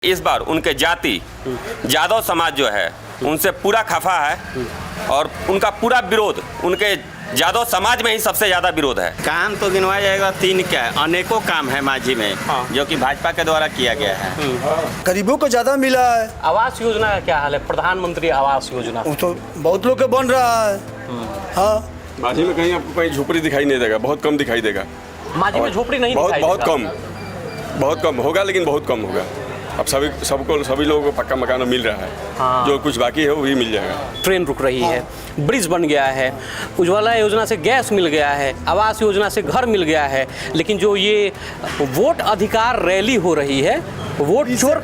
इस बार उनके जाति यादव समाज जो है उनसे पूरा खफा है और उनका पूरा विरोध उनके यादव समाज में ही सबसे ज़्यादा विरोध है। काम तो गिनवाया जाएगा, 3 क्या है, अनेकों काम है माझी में जो कि भाजपा के द्वारा किया गया है। गरीबों को ज़्यादा मिला है। आवास योजना का क्या हाल है? प्रधानमंत्री आवास योजना वो तो बहुत लोग के बन रहा है। हाँ, माझी में कहीं आपको कहीं झोपड़ी दिखाई नहीं देगा, बहुत कम दिखाई देगा। माझी में झोपड़ी नहीं दिखाई बहुत देगा। बहुत कम होगा, लेकिन बहुत कम होगा। अब सभी लोगों को पक्का मकान मिल रहा है। हाँ। जो कुछ बाकी है वो भी मिल जाएगा। ट्रेन रुक रही है, ब्रिज बन गया है, उज्ज्वला योजना से गैस मिल गया है, आवास योजना से घर मिल गया है, लेकिन जो ये वोट अधिकार रैली हो रही है, वोट चोर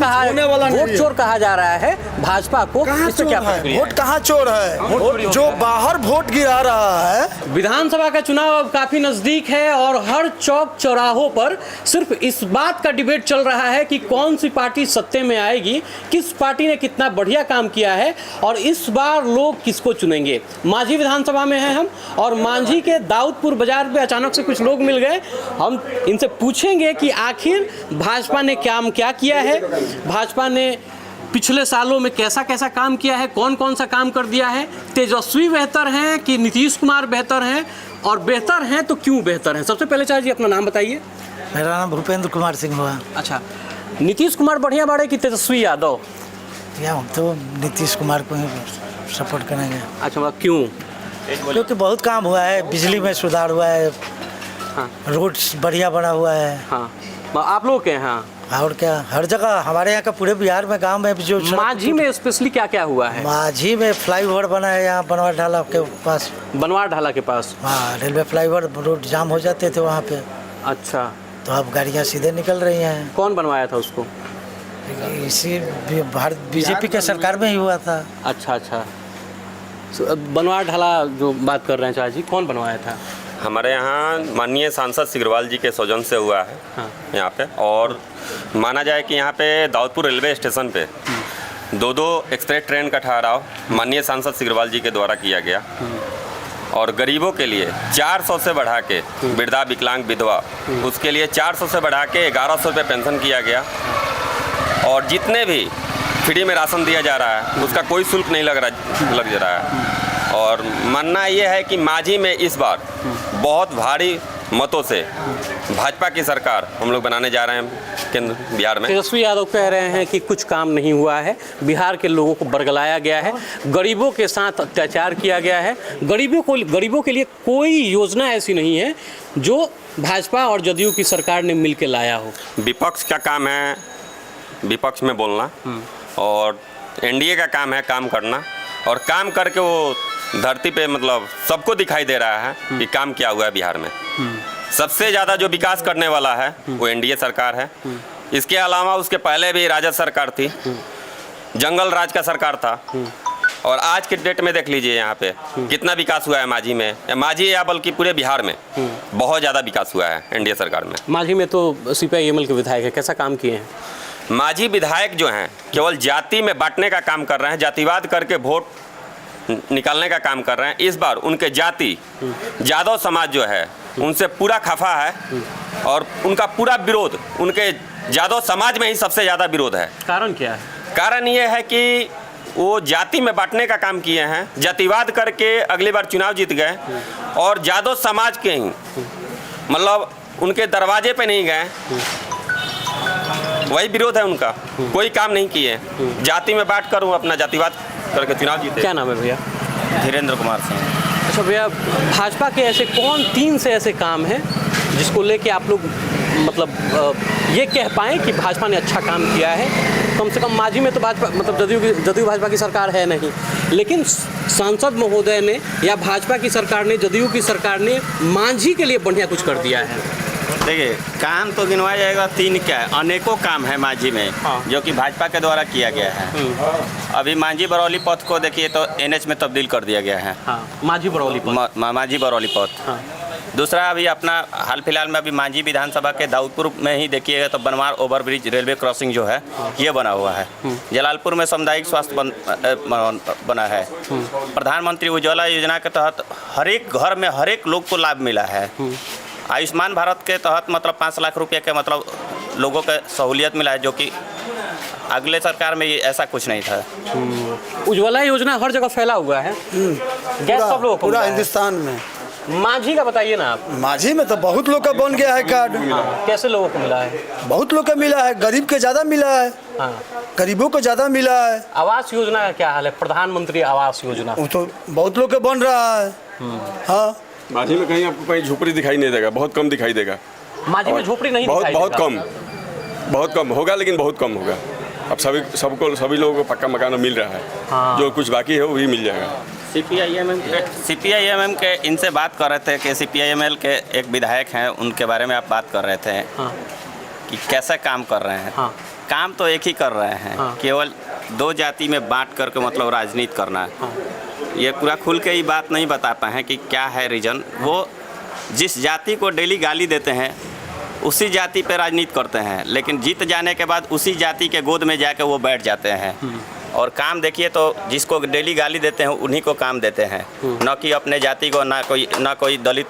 कहा जा रहा है भाजपा को। इस पे क्या प्रतिक्रिया वोट कहाँ चोर है? जो बाहर वोट गिरा रहा है। विधानसभा का चुनाव अब काफी नजदीक है और हर चौक चौराहों पर सिर्फ इस बात का डिबेट चल रहा है कि कौन सी पार्टी सत्ते में आएगी, किस पार्टी ने कितना बढ़िया काम किया है और इस बार लोग किसको चुनेंगे। मांझी विधानसभा में हैं हम और मांझी के दाऊदपुर बाजार पे अचानक से कुछ लोग मिल गए। हम इनसे पूछेंगे कि आखिर भाजपा ने क्या किया है, भाजपा ने पिछले सालों में कैसा कैसा काम किया है, कौन कौन सा काम कर दिया है, तेजस्वी बेहतर हैं कि नीतीश कुमार बेहतर हैं, और बेहतर हैं तो क्यों बेहतर हैं। सबसे पहले चाचा जी अपना नाम बताइए। मेरा नाम भूपेंद्र कुमार सिंह हुआ। अच्छा, नीतीश कुमार बढ़िया बाड़े कि तेजस्वी यादव? या हम तो नीतीश कुमार को ही सपोर्ट करेंगे। अच्छा, मतलब क्यों? क्योंकि बहुत काम हुआ है, बिजली में सुधार हुआ है। हाँ। रोड्स बढ़िया बना हुआ है। हाँ, आप लोग के यहाँ और क्या, हर जगह हमारे यहाँ का पूरे बिहार में गांव में जो मांझी में स्पेशली क्या क्या हुआ है? माझी में फ्लाईओवर बना है, यहाँ बनवार ढाला के पास। बनवार ढाला के पास? हाँ, रेलवे फ्लाईओवर, रोड जाम हो जाते थे वहाँ पे। अच्छा, तो अब गाड़ियाँ सीधे निकल रही हैं। कौन बनवाया था उसको? इसी भारत बीजेपी के सरकार में ही हुआ था। अच्छा अच्छा, बनवार ढाला जो बात कर रहे हैं चाचा जी, कौन बनवाया था? हमारे यहाँ माननीय सांसद सिग्रवाल जी के सौजन्य से हुआ है। हाँ। यहाँ पे और माना जाए कि यहाँ पे दाऊदपुर रेलवे स्टेशन पे 2 एक्सप्रेस ट्रेन का ठहराव माननीय सांसद सिग्रवाल जी के द्वारा किया गया और गरीबों के लिए 400 से बढ़ा के, वृद्धा विकलांग विधवा, उसके लिए 400 से बढ़ा के 1100 रुपये पेंशन किया गया और जितने भी फ्री में राशन दिया जा रहा है उसका कोई शुल्क नहीं लग रहा है। और मानना ये है कि मांझी में इस बार बहुत भारी मतों से भाजपा की सरकार हम लोग बनाने जा रहे हैं केंद्र बिहार में। तेजस्वी यादव कह रहे हैं कि कुछ काम नहीं हुआ है, बिहार के लोगों को बरगलाया गया है, गरीबों के साथ अत्याचार किया गया है, गरीबों के लिए कोई योजना ऐसी नहीं है जो भाजपा और जदयू की सरकार ने मिल के लाया हो। विपक्ष का काम है विपक्ष में बोलना और एनडीए का काम है काम करना, और काम करके वो धरती पे मतलब सबको दिखाई दे रहा है कि काम क्या हुआ है बिहार में। सबसे ज़्यादा जो विकास करने वाला है वो एनडीए सरकार है। इसके अलावा उसके पहले भी राजद सरकार थी, जंगल राज का सरकार था, और आज के डेट में देख लीजिए यहाँ पे कितना विकास हुआ है मांझी में, या बल्कि पूरे बिहार में बहुत ज़्यादा विकास हुआ है एनडीए सरकार में। मांझी में तो CPI-ML के विधायक है, कैसा काम किए हैं? मांझी विधायक जो हैं केवल जाति में बांटने का काम कर रहे हैं, जातिवाद करके वोट निकालने का काम कर रहे हैं। इस बार उनके जाति यादव समाज जो है उनसे पूरा खफा है और उनका पूरा विरोध उनके यादव समाज में ही सबसे ज़्यादा विरोध है। कारण क्या है? कारण ये है कि वो जाति में बांटने का काम किए हैं, जातिवाद करके अगली बार चुनाव जीत गए और यादव समाज के ही मतलब उनके दरवाजे पे नहीं गए, वही विरोध है उनका। कोई काम नहीं किए, जाति में बांट कर वो अपना जातिवाद करके चुनाव जीते। क्या नाम है भैया? धीरेन्द्र कुमार सिंह। अच्छा भैया, भाजपा के ऐसे कौन 3 से ऐसे काम हैं जिसको लेके आप लोग मतलब ये कह पाएँ कि भाजपा ने अच्छा काम किया है? कम से कम मांझी में तो भाजपा मतलब जदयू भाजपा की सरकार है नहीं, लेकिन सांसद महोदय ने या भाजपा की सरकार ने, जदयू की सरकार ने मांझी के लिए बढ़िया कुछ कर दिया है। देखिए, काम तो गिनवाया जाएगा, 3 क्या है, अनेकों काम है माझी में जो कि भाजपा के द्वारा किया गया है। अभी मांझी बरौली पथ को देखिए तो NH में तब्दील कर दिया गया है। मांझी बरौली पथ। मांझी बरौली पथ। दूसरा, अभी अपना हाल फिलहाल में अभी मांझी विधानसभा के दाऊदपुर में ही देखिएगा तो बनवार ओवरब्रिज रेलवे क्रॉसिंग जो है ये बना हुआ है। जलालपुर में सामुदायिक स्वास्थ्य बना है। प्रधानमंत्री उज्ज्वला योजना के तहत हर एक घर में हर एक लोग को लाभ मिला है। आयुष्मान भारत के तहत मतलब 5 लाख रुपये के मतलब लोगों के सहूलियत मिला है, जो कि अगले सरकार में ये ऐसा कुछ नहीं था। उज्ज्वला योजना हर जगह फैला हुआ है, गैस सब लोगों को पूरा मिला है। हिंदुस्तान में। मांझी का बताइए ना आप। माझी में तो बहुत लोग का बन गया है कार्ड, कैसे लोगों को मिला है? बहुत लोग का मिला है, गरीब के ज़्यादा मिला है, हाँ। गरीबों को ज़्यादा मिला है। आवास योजना का क्या हाल है? प्रधानमंत्री आवास योजना वो तो बहुत लोग का बन रहा है। हाँ, माझी में कहीं आपको कहीं झोपड़ी दिखाई नहीं देगा, बहुत कम दिखाई देगा। मांझी में झोपड़ी नहीं बहुत दिखाई बहुत देगा। बहुत कम होगा, लेकिन बहुत कम होगा। अब सभी लोगों को पक्का मकान मिल रहा है। हाँ। जो कुछ बाकी है वो भी मिल जाएगा। CPIMM के इनसे बात कर रहे थे कि CPIML के एक विधायक हैं, उनके बारे में आप बात कर रहे थे हाँ। कि कैसे काम कर रहे हैं। हाँ। काम तो एक ही कर रहे हैं, हाँ। केवल दो जाति में बांट करके मतलब राजनीति करना है। हाँ। ये पूरा खुल के ही बात नहीं बता पाए हैं कि क्या है रीजन। वो जिस जाति को डेली गाली देते हैं उसी जाति पे राजनीति करते हैं, लेकिन जीत जाने के बाद उसी जाति के गोद में जाके वो बैठ जाते हैं। और काम देखिए तो जिसको डेली गाली देते हैं उन्हीं को काम देते हैं, न कि अपने जाति को, ना कोई दलित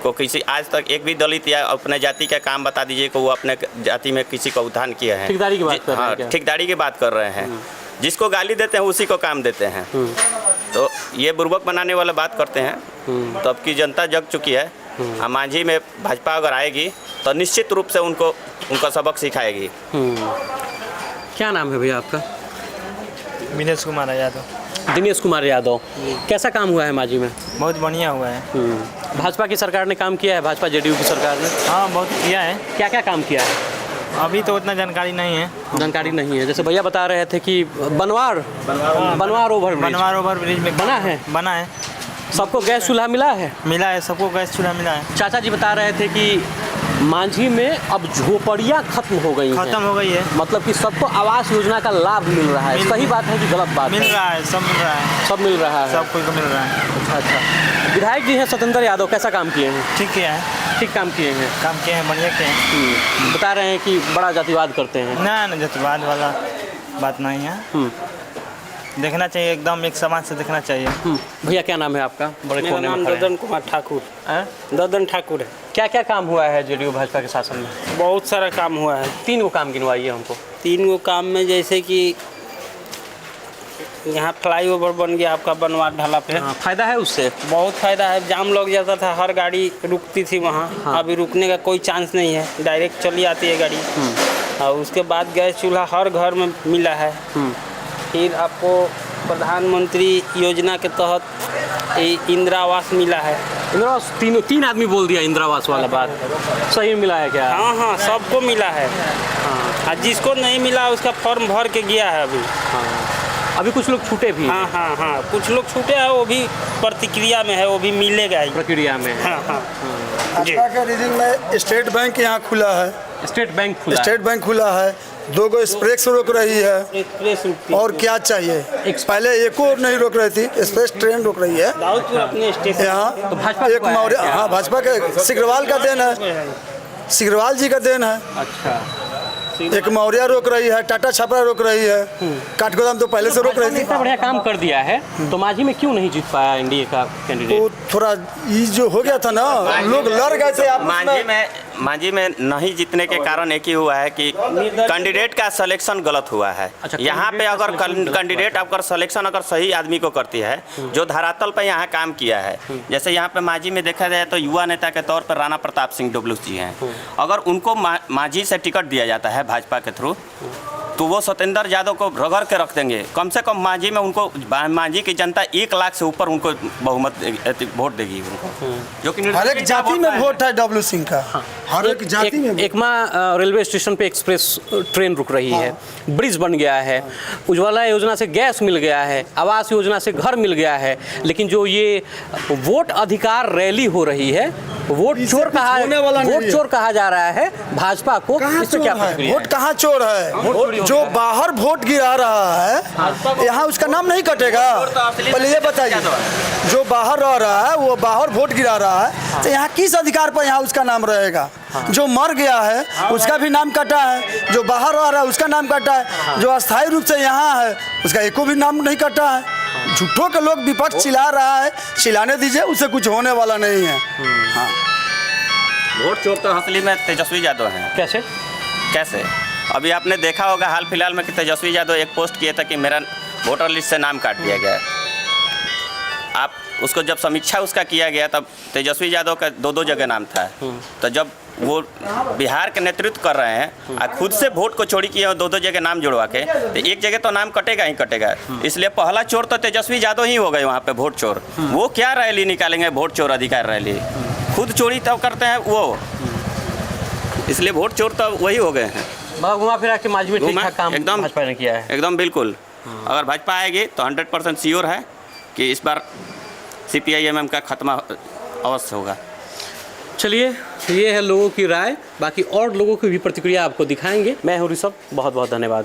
को। किसी आज तक एक भी दलित या अपने जाति का काम बता दीजिए कि वो अपने जाति में किसी का उत्थान किया है। ठेकेदारी की बात कर रहे हैं हाँ, क्या? ठेकेदारी की बात कर रहे हैं। जिसको गाली देते हैं उसी को काम देते हैं। तो ये बुर्बक बनाने वाला बात करते हैं। तो अब की जनता जग चुकी है। मांझी में भाजपा अगर आएगी तो निश्चित रूप से उनका सबक सिखाएगी। क्या नाम है भैया आपका? दिनेश कुमार यादव। दिनेश कुमार यादव। कैसा काम हुआ है मांझी में? बहुत बढ़िया हुआ है। भाजपा की सरकार ने काम किया है, भाजपा JDU की सरकार ने हाँ, बहुत किया है। क्या क्या काम किया है? अभी तो उतना जानकारी नहीं है। जानकारी नहीं है। जैसे भैया बता रहे थे कि बनवार ओवर ब्रिज में बना है। बना है। सबको गैस चूल्हा मिला है। मिला है, सबको गैस चूल्हा मिला है। चाचा जी बता रहे थे कि मांझी में अब झोपड़ियाँ खत्म हो गई हैं। खत्म हो गई है। मतलब कि सबको आवास योजना का लाभ मिल रहा है। सही बात है कि गलत बात मिल है? रहा है, सब मिल रहा है। सब मिल रहा है। सब कोई को मिल रहा है। अच्छा। विधायक जी हैं सत्येंद्र यादव, कैसा काम किए हैं? ठीक किया है। ठीक काम किए हैं। काम किए हैं, बढ़िया किए हैं। बता रहे हैं कि बड़ा जातिवाद करते हैं। ना जातिवाद वाला बात नहीं है। देखना चाहिए, एकदम एक समाज से देखना चाहिए। भैया क्या नाम है आपका? बड़े मेरा कोने में नाम खड़े हैं। ददन कुमार ठाकुर। ददन ठाकुर है। क्या क्या काम हुआ है JDU भाजपा के शासन में? बहुत सारा काम हुआ है। 3 गो काम गिनवाइए हमको। 3 गो काम में जैसे कि यहाँ फ्लाईओवर बन गया आपका बनवाट ढाला पे। हाँ, फायदा है उससे? बहुत फायदा है। जाम लग जाता था, हर गाड़ी रुकती थी वहाँ। हाँ। अभी रुकने का कोई चांस नहीं है, डायरेक्ट चली आती है गाड़ी। और उसके बाद गैस चूल्हा हर घर में मिला है। फिर आपको प्रधानमंत्री योजना के तहत इंदिरा आवास मिला है। इंदिरा आवास 3 आदमी बोल दिया इंदिरा आवास वाला बात। सही मिला है क्या? हाँ हाँ, सबको मिला है। हाँ, जिसको नहीं मिला उसका फॉर्म भर के गया है अभी। अभी कुछ लोग छूटे भी। हाँ हाँ हाँ, कुछ लोग छूटे हैं, वो भी प्रतिक्रिया में है, वो भी मिलेगा ही। प्रक्रिया में है। हाँ हाँ जी। भाजपा के रीजन में स्टेट बैंक यहाँ खुला है। स्टेट बैंक खुला है। स्टेट बैंक खुला है। 2 गो एक्सप्रेस रोक रही है। एक्सप्रेस रुकती और क्या चाहिए? पहले एको नहीं रोक रही थी, एक्सप्रेस ट्रेन रोक रही है दाऊदपुर अपने स्टेशन। यहाँ। तो भाजपा एक को आया मौर्य, क्या? हाँ, भाजपा के सिग्रवाल का देन है, सिग्रवाल जी का देन है। अच्छा। एक मौर्या रोक रही है, टाटा छपरा रोक रही है, काठगोदाम तो पहले से रोक रही थी। इतना बढ़िया काम कर दिया है तो मांझी में क्यों नहीं जीत पाया एनडीए का कैंडिडेट? वो थोड़ा ये जो हो गया था ना, लोग लड़ गए थे आपस में। मांझी में नहीं जीतने के कारण एक ही हुआ है कि कैंडिडेट का सिलेक्शन गलत हुआ है। अच्छा, यहाँ पे अगर कैंडिडेट अगर सिलेक्शन अगर सही आदमी को करती है जो धरातल पे यहाँ काम किया है, जैसे यहाँ पे मांझी में देखा जाए तो युवा नेता के तौर पर राणा प्रताप सिंह डब्लू जी हैं। अगर उनको मांझी से टिकट दिया जाता है भाजपा के थ्रू तो वो सत्येंद्र यादव को रगड़ के रख देंगे। कम से कम मांझी में उनको, मांझी की जनता 1 लाख से ऊपर उनको बहुमत वोट देगी उनको, जो कि हर एक जाति में वोट है डब्लू सिंह का। हर एक जाति में। एकमा रेलवे स्टेशन पे एक्सप्रेस ट्रेन रुक रही है, ब्रिज बन गया है, उज्ज्वला योजना से गैस मिल गया है, आवास योजना से घर मिल गया है, लेकिन जो ये वोट अधिकार रैली हो रही है, वोट चोर कहा जा रहा है भाजपा को। इससे क्या प्रतिक्रिया? वोट कहाँ चोर है? जो बाहर वोट गिरा रहा है यहाँ उसका नाम नहीं कटेगा? पहले ये बताइए, जो बाहर रह रहा है वो बाहर वोट गिरा रहा है तो यहाँ किस अधिकार पर यहाँ उसका नाम रहेगा? जो मर गया है उसका भी नाम कटा है, जो बाहर रह रहा है उसका नाम कटा है, जो अस्थायी रूप से यहाँ है उसका एको भी नाम नहीं कटा है। झूठों के लोग विपक्ष चिल्ला रहा है, चिल्लाने दीजिए, उससे कुछ होने वाला नहीं है। हाँ, वोट चोर तो असली में तेजस्वी यादव हैं। कैसे? कैसे? अभी आपने देखा होगा हाल फिलहाल में कि तेजस्वी यादव एक पोस्ट किया था कि मेरा वोटर लिस्ट से नाम काट दिया गया है। आप उसको जब समीक्षा उसका किया गया तब तेजस्वी यादव का दो जगह नाम था। तो जब वो बिहार के नेतृत्व कर रहे हैं और खुद से वोट को चोरी किए दो जगह नाम जुड़वा के, तो एक जगह तो नाम कटेगा ही कटेगा। इसलिए पहला चोर तो तेजस्वी यादव ही हो गए वहाँ पे, वोट चोर। वो क्या रैली निकालेंगे, वोट चोर अधिकार रैली? खुद चोरी तब करते हैं वो, इसलिए वोट चोर तो वही हो गए हैं। घुमा फिरा के मांझी में ठीक ठाक काम एकदम भाजपा ने किया है। एकदम बिल्कुल। अगर भाजपा आएगी तो 100% श्योर है कि इस बार CPI-MM का खत्मा अवश्य होगा। चलिए, ये है लोगों की राय, बाकी और लोगों की भी प्रतिक्रिया आपको दिखाएंगे। मैं हूँ ऋषभ, बहुत बहुत धन्यवाद।